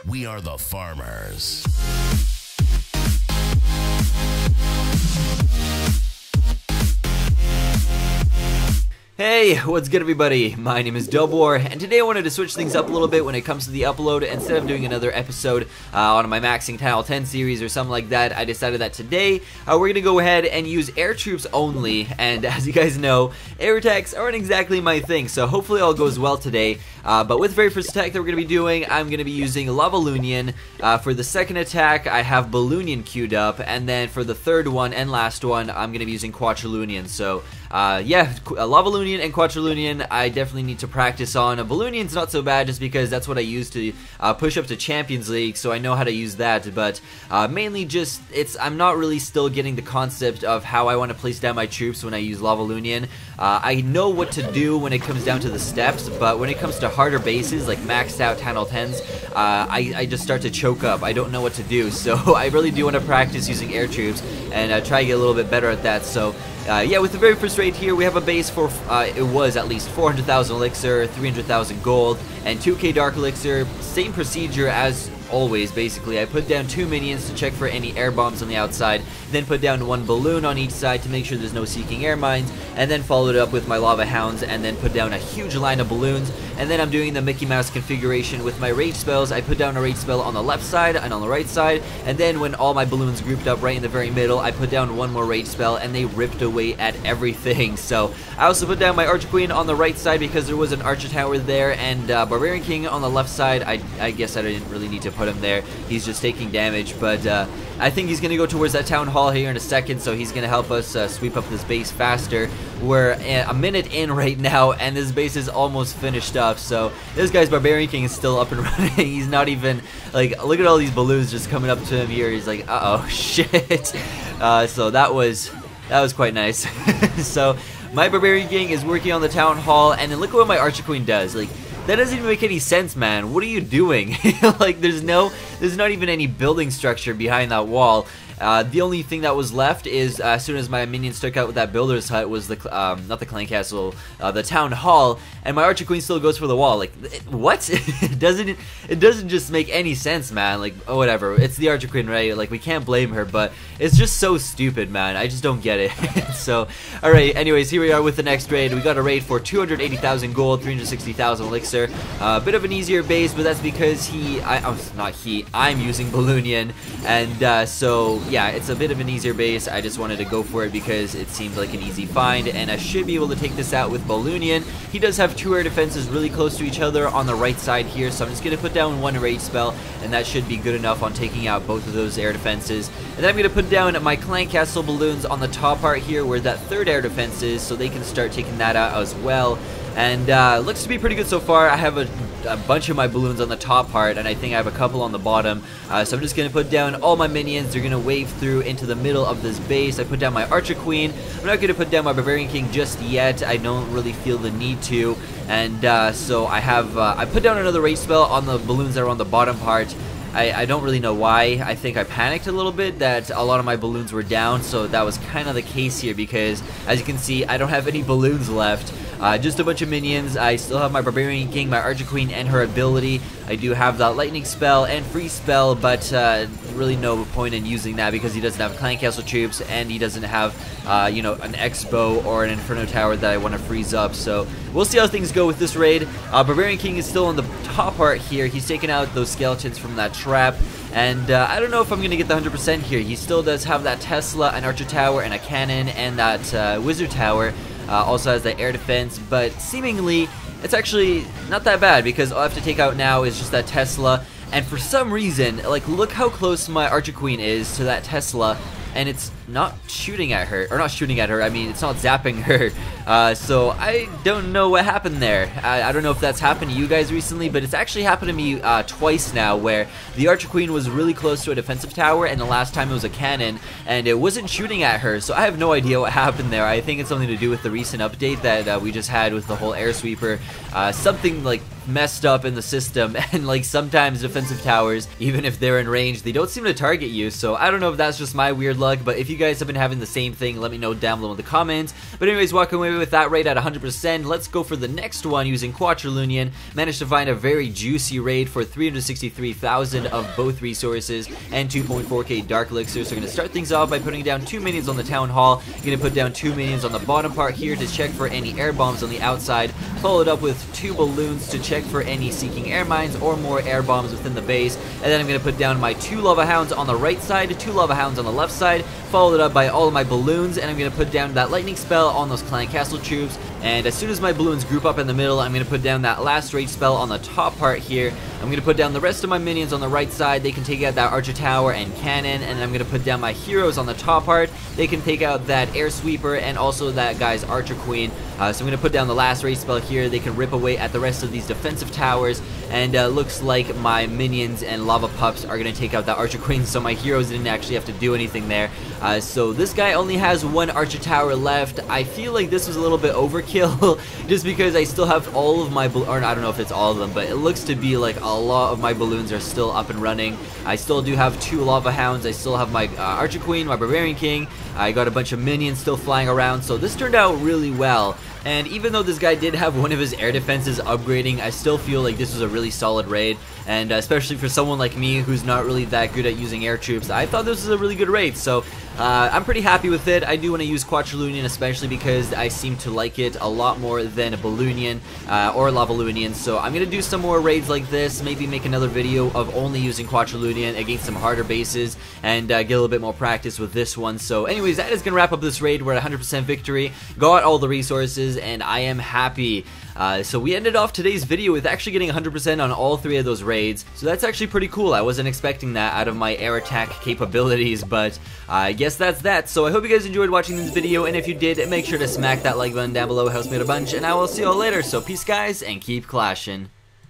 We are the farmers. Hey, what's good everybody? My name is DubWar, and today I wanted to switch things up a little bit when it comes to the upload. Instead of doing another episode on my Maxing Tile 10 series or something like that, I decided that today we're going to go ahead and use air troops only, and as you guys know, air attacks aren't exactly my thing, so hopefully all goes well today. But with the very first attack that we're going to be doing, I'm going to be using Lavaloonian. For the second attack, I have Balloonian queued up, and then for the third one and last one, I'm going to be using Quadriloonian. So yeah, Lavaloonian and Quadriloonian I definitely need to practice on. Balloonian's not so bad just because that's what I use to push up to Champions League, so I know how to use that, but mainly just, I'm not really still getting the concept of how I want to place down my troops when I use Lavaloonian. I know what to do when it comes down to the steps, but when it comes to harder bases, like maxed out Channel 10s, I just start to choke up. I don't know what to do, so I really do want to practice using air troops and try to get a little bit better at that. So yeah, with the very first raid here, we have a base for, it was at least 400,000 elixir, 300,000 gold, and 2k dark elixir. Same procedure as always, basically. I put down 2 minions to check for any air bombs on the outside, then put down 1 balloon on each side to make sure there's no seeking air mines, and then followed up with my lava hounds, and then put down a huge line of balloons. And then I'm doing the Mickey Mouse configuration with my rage spells. I put down a rage spell on the left side and on the right side, and then when all my balloons grouped up right in the very middle, I put down 1 more rage spell, and they ripped away at everything. So I also put down my Archer Queen on the right side because there was an Archer Tower there, and Barbarian King on the left side. I guess I didn't really need to put him there. He's just taking damage, but I think he's going to go towards that Town Hall here in a second, so he's going to help us sweep up this base faster. We're a minute in right now, and this base is almost finished up, so this guy's Barbarian King is still up and running. He's not even, like, look at all these balloons just coming up to him here. He's like, uh-oh, shit. So that was quite nice. So my Barbarian King is working on the Town Hall, and then look at what my Archer Queen does. Like, that doesn't even make any sense, man. What are you doing? Like, there's not even any building structure behind that wall. The only thing that was left is, as soon as my minions took out with that builder's hut, was the, not the clan castle, the town hall, and my Archer Queen still goes for the wall. Like, what? It doesn't just make any sense, man. Like, oh, whatever. It's the Archer Queen, right? Like, we can't blame her, but it's just so stupid, man. I just don't get it. So, alright, anyways, here we are with the next raid. We got a raid for 280,000 gold, 360,000 elixir. A bit of an easier base, but that's because I'm using Balloonian, and so yeah, it's a bit of an easier base. I just wanted to go for it because it seemed like an easy find, and I should be able to take this out with Balloonian. He does have 2 air defenses really close to each other on the right side here, so I'm just going to put down 1 rage spell, and that should be good enough on taking out both of those air defenses. And then I'm going to put down my clan castle balloons on the top part here where that 3rd air defense is, so they can start taking that out as well. And looks to be pretty good so far. I have a bunch of my balloons on the top part, and I think I have a couple on the bottom. So I'm just going to put down all my minions. They're going to wave through into the middle of this base. I put down my Archer Queen. I'm not going to put down my Barbarian King just yet. I don't really feel the need to. And so I put down another rage spell on the balloons that are on the bottom part. I don't really know why. I think I panicked a little bit that a lot of my balloons were down, so that was kind of the case here because, as you can see, I don't have any balloons left. Just a bunch of minions. I still have my Barbarian King, my Archer Queen, and her ability. I do have that Lightning Spell and Freeze Spell, but really no point in using that because he doesn't have Clan Castle troops, and he doesn't have, you know, an X-Bow or an Inferno Tower that I want to freeze up. So we'll see how things go with this raid. Barbarian King is still on the top part here. He's taking out those skeletons from that trap, and I don't know if I'm going to get the 100% here. He still does have that Tesla, an Archer Tower, and a Cannon, and that Wizard Tower. Also has the air defense, but seemingly it's actually not that bad because all I have to take out now is just that Tesla. And for some reason, like, look how close my Archer Queen is to that Tesla, and it's not shooting at her, or not shooting at her, I mean, it's not zapping her. So I don't know what happened there. I don't know if that's happened to you guys recently, but it's actually happened to me twice now, where the Archer Queen was really close to a defensive tower, and the last time it was a cannon, and it wasn't shooting at her, so I have no idea what happened there. I think it's something to do with the recent update that we just had with the whole air sweeper. Something like messed up in the system, and like sometimes defensive towers, even if they're in range, they don't seem to target you. So I don't know if that's just my weird luck, but if you guys have been having the same thing, let me know down below in the comments. But anyways, walking away with that raid at 100%. Let's go for the next one using Quadrillion. Managed to find a very juicy raid for 363,000 of both resources and 2.4k dark elixir. So we're going to start things off by putting down 2 minions on the town hall. I'm going to put down 2 minions on the bottom part here to check for any air bombs on the outside, followed up with 2 balloons to check for any seeking air mines or more air bombs within the base. And then I'm going to put down my 2 lava hounds on the right side, 2 lava hounds on the left side, followed up by all of my balloons, and I'm going to put down that lightning spell on those clan castle troops. And as soon as my balloons group up in the middle, I'm going to put down that last rage spell on the top part here. I'm going to put down the rest of my minions on the right side. They can take out that archer tower and cannon, and I'm going to put down my heroes on the top part. They can take out that air sweeper and also that guy's archer queen. So I'm going to put down the last rage spell here. They can rip away at the rest of these defensive towers, and looks like my minions and lava pups are going to take out that archer queen, so my heroes didn't actually have to do anything there. So this guy only has 1 archer tower left. I feel like this was a little bit overkill just because I still have all of my or I don't know if it's all of them, but it looks to be like a lot of my balloons are still up and running. I still do have 2 lava hounds. I still have my archer queen, my barbarian king. I got a bunch of minions still flying around, so this turned out really well. And even though this guy did have one of his air defenses upgrading, I still feel like this was a really solid raid. And especially for someone like me who's not really that good at using air troops, I thought this was a really good raid. So I'm pretty happy with it. I do want to use Quadrillion, especially because I seem to like it a lot more than a Balloonian or Lavalunian. So I'm going to do some more raids like this, maybe make another video of only using Quadrillion against some harder bases, and get a little bit more practice with this one. So anyways, that is going to wrap up this raid. We're at 100% victory, got all the resources, and I am happy. So we ended off today's video with actually getting 100% on all 3 of those raids, so that's actually pretty cool. I wasn't expecting that out of my air attack capabilities, but I guess that's that. So I hope you guys enjoyed watching this video, and if you did, make sure to smack that like button down below. It helps me out a bunch, and I will see you all later. So peace guys, and keep clashing.